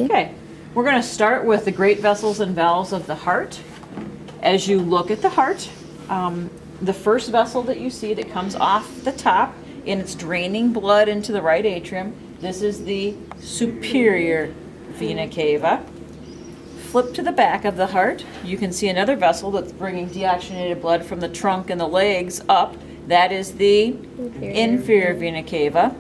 Okay, we're going to start with the great vessels and valves of the heart. As you look at the heart, the first vessel that you see that comes off the top and it's draining blood into the right atrium, this is the superior vena cava. Flip to the back of the heart, you can see another vessel that's bringing deoxygenated blood from the trunk and the legs up. That is the inferior vena cava.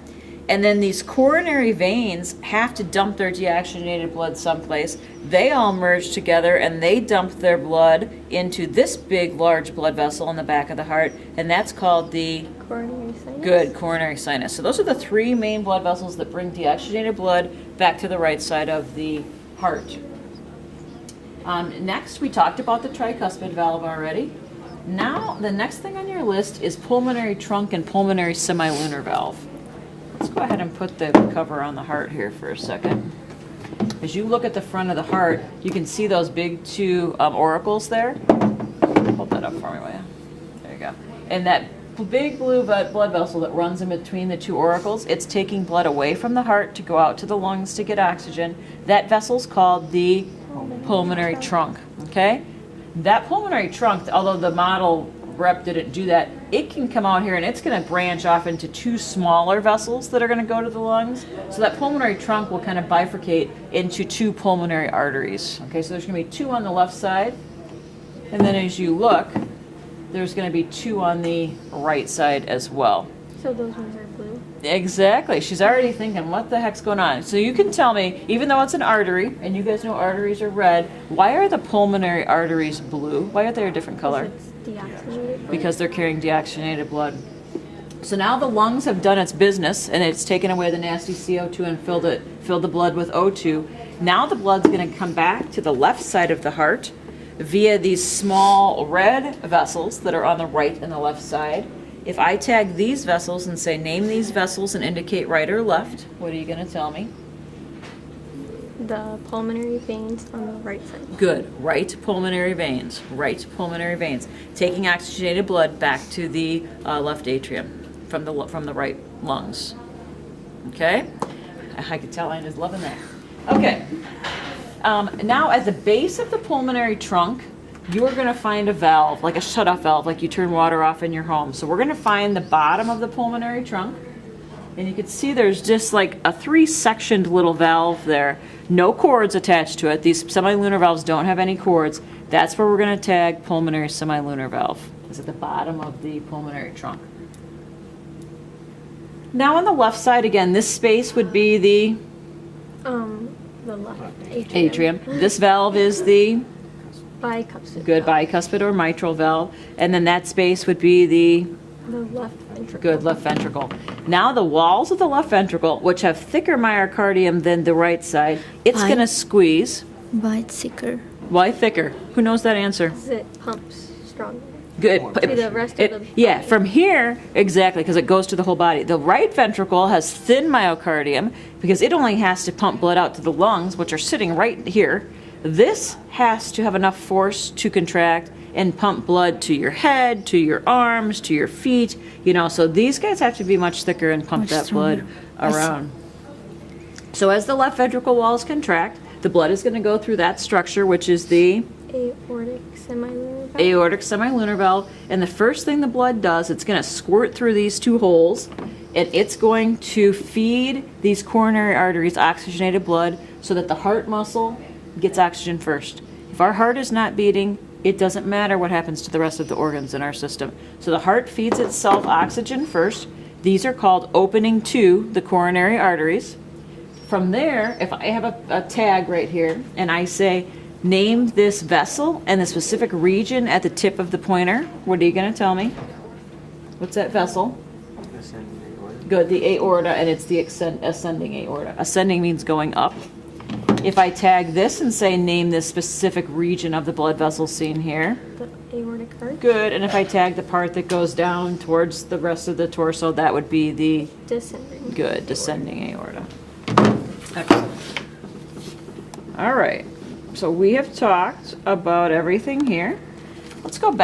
And then these coronary veins have to dump their deoxygenated blood someplace. They all merge together and they dump their blood into this big, large blood vessel in the back of the heart, and that's called the Coronary sinus. Good, coronary sinus. So those are the three main blood vessels that bring deoxygenated blood back to the right side of the heart. Next, we talked about the tricuspid valve already. Now, the next thing on your list is pulmonary trunk and pulmonary semilunar valve. Let's go ahead and put the cover on the heart here for a second. As you look at the front of the heart, you can see those big two auricles there. Hold that up for me, will you? There you go. And that big blue blood vessel that runs in between the two auricles, it's taking blood away from the heart to go out to the lungs to get oxygen. That vessel's called the pulmonary trunk, okay? That pulmonary trunk, although the model rep didn't do that, it can come out here and it's going to branch off into two smaller vessels that are going to go to the lungs. So that pulmonary trunk will kind of bifurcate into two pulmonary arteries. Okay, so there's going to be two on the left side, and then as you look, there's going to be two on the right side as well. So those ones are blue? Exactly. She's already thinking, what the heck's going on? So you can tell me, even though it's an artery, and you guys know arteries are red, why are the pulmonary arteries blue? Why are they a different color? It's deoxygenated blood. Because they're carrying deoxygenated blood. So now the lungs have done its business, and it's taken away the nasty CO2 and filled the blood with O2. Now the blood's going to come back to the left side of the heart via these small red vessels that are on the right and the left side. If I tag these vessels and say, name these vessels and indicate right or left, what are you going to tell me? The pulmonary veins on the right side. Good. Right pulmonary veins. Right pulmonary veins. Taking oxygenated blood back to the left atrium from the right lungs. Okay? I could tell Anna's loving that. Okay. Now at the base of the pulmonary trunk, you are going to find a valve, like a shutoff valve, like you turn water off in your home. So we're going to find the bottom of the pulmonary trunk. And you can see there's just like a 3-sectioned little valve there. No cords attached to it. These semilunar valves don't have any cords. That's where we're going to tag pulmonary semilunar valve. It's at the bottom of the pulmonary trunk. Now on the left side, again, this space would be the left atrium. This valve is the bicuspid. good bicuspid or mitral valve. And then that space would be the left ventricle. good left ventricle. Now the walls of the left ventricle, which have thicker myocardium than the right side, it's Why? going to squeeze. Why it's thicker? Why thicker? Who knows that answer? It pumps stronger. Good. To the rest of the Yeah, body. from here, exactly, because it goes to the whole body. The right ventricle has thin myocardium because it only has to pump blood out to the lungs, which are sitting right here. This has to have enough force to contract and pump blood to your head, to your arms, to your feet. So these guys have to be much thicker and pump Much that stronger. blood I see. around. So as the left ventricle walls contract, the blood is going to go through that structure, which is the Aortic semilunar valve. aortic semilunar valve, and the first thing the blood does, it's going to squirt through these two holes, and it's going to feed these coronary arteries oxygenated blood so that the heart muscle gets oxygen first. If our heart is not beating, it doesn't matter what happens to the rest of the organs in our system. So the heart feeds itself oxygen first. These are called opening to the coronary arteries. From there, if I have a tag right here and I say, name this vessel and the specific region at the tip of the pointer, what are you going to tell me? What's that vessel? Good, the aorta, and it's the ascending aorta. Ascending means going up. If I tag this and say, name this specific region of the blood vessel seen here. The aortic arch. Good, and if I tag the part that goes down towards the rest of the torso, that would be the Descending. good descending aorta. Excellent. All right, so we have talked about everything here. Let's go back.